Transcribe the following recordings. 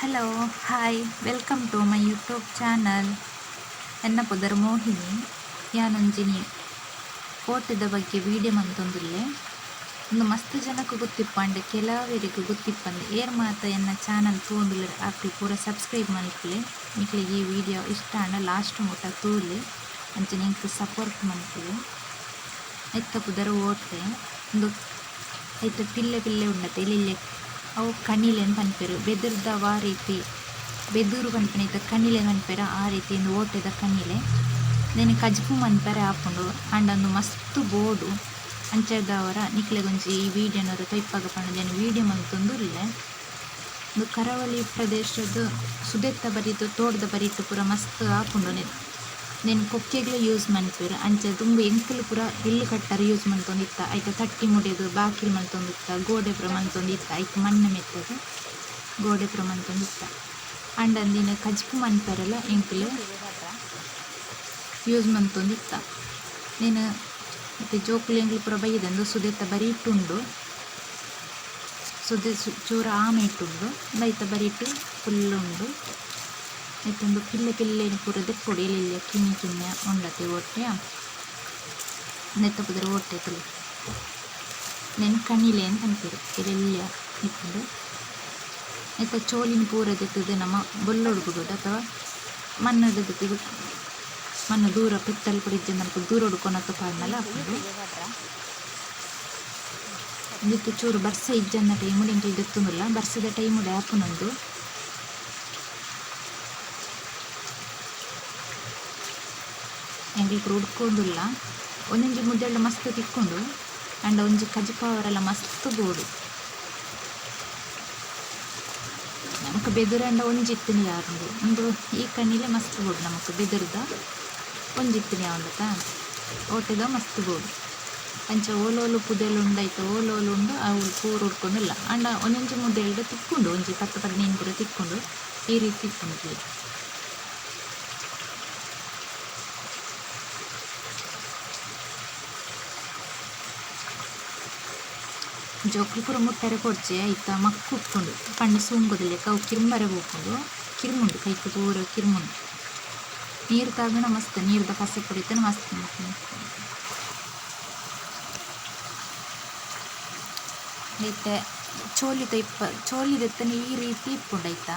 Hello hi welcome to my YouTube channel. ಎನ್ನ ಪುದರ್ ಮೋಹಿನಿ. ಯಾನೊಂಜಿನಿ ಓಟದ ಬಗ್ಗೆ ವಿಡಿಯೋ ಮಂತೊಂದುಲ್ಲೆ. ಒಂದು ಮಸ್ತ್ ಜನಕ್ಕೆ ಗೊತ್ತಿಪ್ಪಂಡು ಕೆಲವರಿಗೆ ಗೊತ್ತಿಪ್ಪಂದು ಏರ್ ಮಾತ ಎನ್ನ ಚಾನಲ್ ತೂಂದುಲ್ಲೆ ಆಪಿ ಪೂರ ಸಬ್ಸ್ಕ್ರೈಬ್ ಮಲ್ಪಲೆ. ನಿಕ್ಲಿಗೆ ಈ ವಿಡಿಯೋ ಇಷ್ಟ ಅಂಡ ಲಾಸ್ಟ್ ಮುಟ್ಟ ತೂಲೆ ಅಂಚೆ ನಿಂಗೆ ಸಪೋರ್ಟ್ ಮಲ್ಪಲೆ. ಎತ್ತ ಪುದರ್ ಓಟೆ ಒಂದು ಐತ ಪಿಲ್ಲೆ ಪಿಲ್ಲೆ ಉಂಡತೆ ಇಲ್ಲಿಲ್ಲೆ ಅವು ಕಣಿಲೆನ್ ಪನ್ಪೆರು ಬೆದರ್ದವ ರೀತಿ ಬೆದೂರು ಪನ್ಪೆನ ಐತ ಕಣಿಲೆ ಪನ್ಪೆರ ಆ ರೀತಿ ಒಂದು ಓಟೆದ ಕಣಿಲೆ ನೆನೆ ಕಜ್ಪು ಮನ್ಪೆರೆ ಆಪುಂಡು ಅಂಡೊಂದು ಮಸ್ತ್ ಬೋಡು ಅಂಚದವರ ನಿಕ್ಲೆಗೊಂಜಿ ಈ ವಿಡಿಯೋನವರು ತೊಯ್ಪಾಗ ಪಂಡು ಜನ ವಿಡಿಯೋ ಮಲ್ತೊಂದುಲ್ಲೆ. ಒಂದು ಕರಾವಳಿ ಪ್ರದೇಶದ ಸುದೆತ್ತ ಬರಿತು ತೋಟದ ಬರಿತು ಪೂರ ಮಸ್ತ್ ಆಪುಂಡು ನೆನು ಕೊಕ್ಕೆಗ್ಲೇ ಯೂಸ್ ಮನ್ಪೆರು ಅಂಚ ತುಂಬ ಎಂಕಲು ಪೂರ ಎಳ್ಳು ಕಟ್ಟರು ಯೂಸ್ ಮಲ್ತೊಂದಿತ್ತ ಐತ ತಟ್ಟಿ ಮುಡಿಯೋದು ಬಾಕಿಲ್ ಮಲ್ತೊಂದಿತ್ತ ಗೋಡೆ ಪುರ ಮಲ್ತೊಂದಿತ್ತ ಐತ ಮಣ್ಣು ಮೆತ್ತದು ಗೋಡೆ ಪುರ ಮಲ್ತೊಂದಿತ್ತ ಅಂಡಂದಿನ ಕಜ್ಪು ಮನ್ಪೆರಲ್ಲ ಎಂಕಲು ಯೂಸ್ ಮಲ್ತೊಂದಿತ್ತ. ನೀನು ಮತ್ತು ಜೋಕುಲು ಎಂಕ್ಲು ಪೂರ ಬೈದಂದು ಸುದೆತ್ತ ಬರೀ ಇಟ್ಟುಂಡು ಸುದೆ ಚೂರ ಆಮೆ ಇಟ್ಟುಂಡು ಬೈತ ಬರೀಟು ಫುಲ್ಲು ಐತೊಂದು ಪಿಲ್ಲೆ ಪಿಲ್ಲೆನ ಪೂರ ದೆಪ್ಪೊಡು ಎಲೆಲ್ಲ ಕಿನ್ನಿ ಕಿನ್ನೆ ಉಂಡತೆ ಒಟ್ಟೆ ನೆತ್ತ ಪುದರ ಒಟ್ಟೆ ತುಳು ನೆನ್ ಕಣಿಲೆ ಅಂತ ಅಂತೀರು ಎಲೆಲ್ಲ ಇಪ್ಪುಂಡು. ನೆತ್ತ ಚೋಲಿನ ಪೂರ ದೆತ್ತದು ನಮ್ಮ ಬೊಲ್ಲೊಡು ಬಿಡೋದು ಅಥವಾ ಮಣ್ಣದ ದೆತ್ತದು ಮಣ್ಣು ದೂರ ಪೆತ್ತಲು ಪುಡಿಜ್ಜೆ ಮಲ್ಪ ದೂರ ಹುಡ್ಕೊನತ್ತ ಪಾಡ್ನಲ್ಲ ಹಾಕೊಂಡು ಇದಕ್ಕೆ ಚೂರು ಬರ್ಸ ಇಜ್ಜನ್ನ ಟೈಮುಡು ಇಂಕ ಇದೆತ್ತುಂದಿಲ್ಲ ಬರ್ಸದ ಟೈಮುಡು ಆಪುನೊಂದು ಎಂಗ್ಲಿಗೆ ಹುಡ್ಕೊಂಡಿಲ್ಲ ಒಂದೊಂಜಿ ಮುದ್ದೆಲ್ಲ ಮಸ್ತ್ ತಿಕ್ಕೊಂಡು ಅಂಡ ಒಂಜಿ ಕಜ್ಪಾವರೆಲ್ಲ ಮಸ್ತ್ ಬೋಡು ನಮಕ್ ಬೆದುರಂಡ ಒಂಜಿತ್ತಿನ ಯಾರುಂಡು ಒಂದು ಈ ಕಣ್ಣಿಲೆ ಮಸ್ತ್ ಬೋಡು ನಮಕ್ ಬೆದುರ್ದ ಒಂಜಿತ್ತಿನ ಯಾವುಂಡತ ಓಟೆದ ಮಸ್ತ್ ಬೋಡು ಅಂಚ ಓಲೋಲು ಪುದೆಲು ಉಂಡಾಯ್ತು ಓಲೋಲು ಉಂಡು ಅವು ಪೂರ ಉಡ್ಕೊಂಡಿಲ್ಲ ಅಂಡ ಒಂದೊಂಜಿ ಮುದ್ದೆಲ್ಡು ತಿಕ್ಕೊಂಡು ಒಂಜಿ 10-15 ಪೂರ ತಿಕ್ಕೊಂಡು ಈ ರೀತಿ ತಿಕ್ಕೊಂಡು ಜೋಕ್ಲು ಪೂರ ಮುಟ್ಟರೆ ಕೊಡ್ಚೆ ಐತ ಮಕ್ಕು ಉಟ್ಕೊಂಡು ಪಂಡ ಸೂಂಗೋದಿಲ್ಲ ಕವು ಕಿರ್ಮರೆ ಹೋಗ್ಕೊಂಡು ಕಿರ್ಮುಂಡು ಕೈക്ക് ಪೂರ ಕಿರ್ಮುಂಡು ನೀರು ತಾಗಣ ಮಸ್ತ್ ನೀರ್ದ ಕಸೆ ಪುಡಿತಾನೆ ಮಸ್ತ್ ಐತೆ ಚೋಲಿ ತೈಪ ಚೋಲಿ ದೆತ್ತನೆ ಈ ರೀತಿ ಇಪ್ಪುಂಡು ಆಯ್ತಾ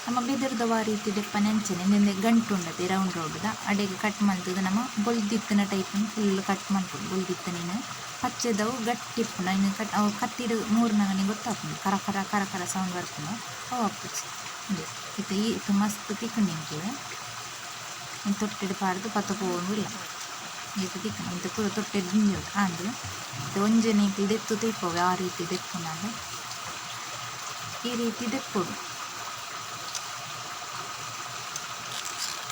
ನಮ್ಮ ಬೆದರ್ದವ ರೀತಿ ದೆಪ್ಪನೆ ಅಂಚನೆ ನಿನ್ನೆ ಗಂಟು ಉಂಡತೆ ರೌಂಡ್ ರೌಂಡ್ದ ಅಡೆಗೆ ಕಟ್ ಮಲ್ತದ ನಮ್ಮ ಬೊಲ್ದಿತ್ತಿನ ಟೈಪನ್ನು ಫುಲ್ ಕಟ್ ಮಲ್ಪುಂಡು ಬೊಲ್ದಿತ್ತನೇನು ಪಚ್ಚೆದವು ಗಟ್ಟಿ ಇಪ್ಪುಂಡು ಇನ್ನು ಅವು ಕತ್ತಿಡು ಮೂರ್ನಾಗನೆ ಗೊತ್ತಾಪುಂಡು ಕರ ಕರ ಕರ ಕರ ಸೌಂಡ್ ಬರ್ಪುಂಡು ಅವು ಅಪ್ಪುಚ್ಚಿ ಇದು ಇತ್ತು ಇದು ಮಸ್ತ್ ತಿಕ್ಕಂಡು ಇಂಕಿವೆ ಇನ್ನು ತೊಟ್ಟಿಡು ಪಾಡ್ದು ಪತ್ತ ಪೋವಂದು ಇಲ್ಲ ಇದು ತಿಕ್ಕಂಡು ಇಂತ ಪೂರ ತೊಟ್ಟಿಡು ದಿಂಜೋಡು ಆಂಡು ಇದು ಒಂಜನೆ ಇದೆತ್ತು ತಿಪ್ಪವೆ ಆ ರೀತಿ ದೆಪ್ಪುಂಡು ಈ ರೀತಿ ದೆಪ್ಪುಡು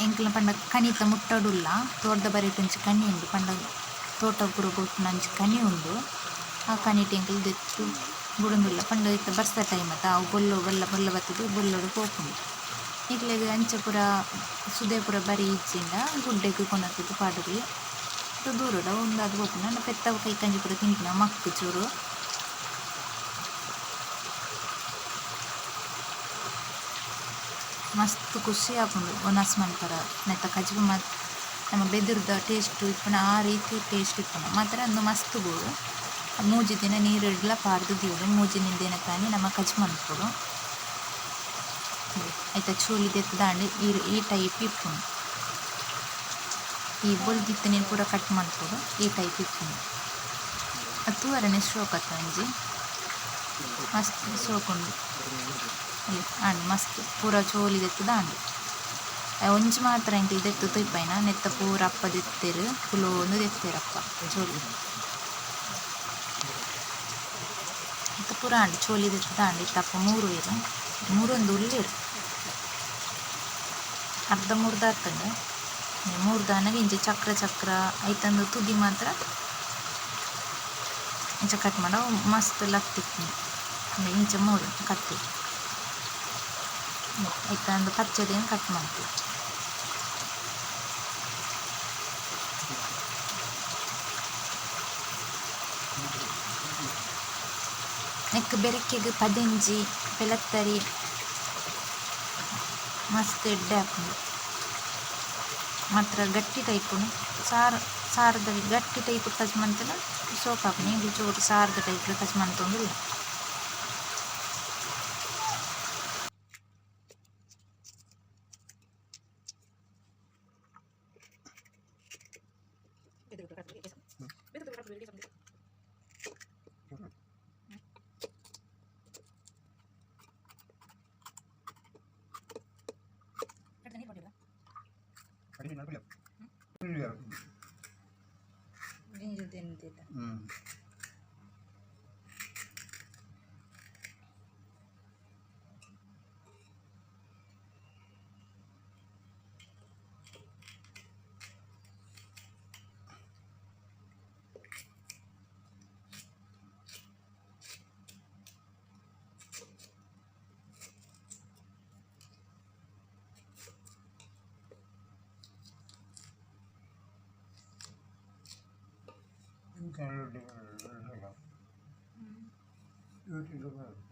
ಎಂಕ್ಲ ಪಂಡ ಕಣಿತ ಮುಟ್ಟಡುಲ್ಲ ತೋಟದ ಬರೀಟಂಚಿ ಕಣಿ ಉಂಡು ಪಂಡ ತೋಟ ಪೂರ ಗೊತ್ತುನಂಚಿ ಕಣಿ ಉಂಡು ಆ ಕಣಿಟ್ ಎಂಕ್ಲು ದೆತ್ತು ಬುಡಂದುಲ್ಲ ಪಂಡ ಇತ್ತ ಬರ್ಸ ಟೈಮ್ ಅತ್ತ ಅವು ಬೊಲ್ಲು ಬಲ್ಲ ಬತ್ತದು ಬೊಲ್ಲೋಡು ಪೋಪುಂಡು ಈಗಲೆಗ್ ಅಂಚೆ ಪೂರ ಸುದೆ ಪೂರ ಬರೀ ಇಜ್ಜಿಂಡ ಗುಡ್ಡೆಗ್ ಕೊನತ್ತದು ಪಾಡುಗಳು ದೂರೋಡು ಒಂದಾದ ಪೋಪುಂಡು ಅಂಡ ಪೆತ್ತವ ಕೈ ಕಂಜಿ ಪೂರ ತಿಂಪುನ ಮಕ್ಕು ಚೂರು ಮಸ್ತ್ ಖುಷಿ ಆಪುಂಡು ಒನಸ್ ಮನ್ಪರ ನೆತ್ತ ಕಜ್ಬು ನಮ್ಮ ಬೆದರ್ದ ಟೇಸ್ಟ್ ಇಪ್ಪುನ ಆ ರೀತಿ ಟೇಸ್ಟ್ ಇಪ್ಪುನ ಮಾತ್ರ ಒಂದು ಮಸ್ತ್ ಬೋಡು ಮೂಜಿ ದಿನ ನೀರಿಡ್ಲ ಪಾರ್ದು ದೀವಡು ಮೂಜಿ ದಿನ ಕಾನಿ ನಮ್ಮ ಕಜ್ಬು ಮನ್ಪುಡು ಆಯ್ತಾ ಚೋಲಿ ದೆತ್ತದಾಂಡು ಈ ಟೈಪ್ ಇಪ್ಪುಂಡು ಈ ಬೊಲ್ದಿತ್ತನೇನು ಪೂರ ಕಟ್ ಮನ್ಪುಡು ಈ ಟೈಪ್ ಇಪ್ಪುಂಡು ಅದು ತೂವರನೆ ಸ್ಟ್ರೋಕ್ ಅತ್ತ ಒಂಜಿ ಮಸ್ತ್ ಸೋಕುಂಡು ಆಂಡು ಮಸ್ತ್ ಪೂರ ಚೋಲಿ ದೆತ್ತದಾಂಡು ಒಂಜಿ ಮಾತ್ರ ಎಂಕ್ಲು ದೆತ್ತು ತೊಯ್ಪೈನ ನೆತ್ತ ಪೂರ ಅಪ್ಪ ದೆತ್ತೇರು ಕುಲೋಂದು ದೆತ್ತೇರಪ್ಪ ಚೋಲಿ ನೆತ್ತ ಪೂರ ಆಂಡು ಚೋಲಿ ದೆತ್ತದಾಂಡು ಇತ್ತಪ್ಪ ಮೂರೊಂದು ಉಳ್ಳೇರು ಅರ್ಧ ಮೂರ್ದ ಹಾಕಂಡು ಮೂರ್ದಾನಾಗ ಇಂಚೆ ಚಕ್ರ ಐತಂದು ತುದಿ ಮಾತ್ರ ಇಂಚ ಕಟ್ ಮಾಡ ಮಸ್ತ್ ಲತ್ತಿಪ್ಪು ಇಂಚ ಮೂರು ಕತ್ತಿ ಐತಂದು ಪಚ್ಚದೇನು ಕಟ್ ಮಾಡ್ತೀವಿ ನೆಕ್ ಬೆರಕೆಗ್ ಪದೆಂಜಿ ಪೆಲತ್ತರಿ ಮಸ್ತ್ ಎಡ್ಡೆ ಹಾಕೊಂಡು ಮಾತ್ರ ಗಟ್ಟಿ ಟೈಪುನು ಸಾರದಲ್ಲಿ ಗಟ್ಟಿ ಟೈಪ್ ಟಚ್ ಮಾಡ್ತಲ್ಲ ಸೋಪ್ ಹಾಕಿ ಇದು ಚೋಟು ಸಾರದ ಟೈಪ್ ಟಚ್ ಮಾಡ್ತೊಂದಿಲ್ಲ. YouTube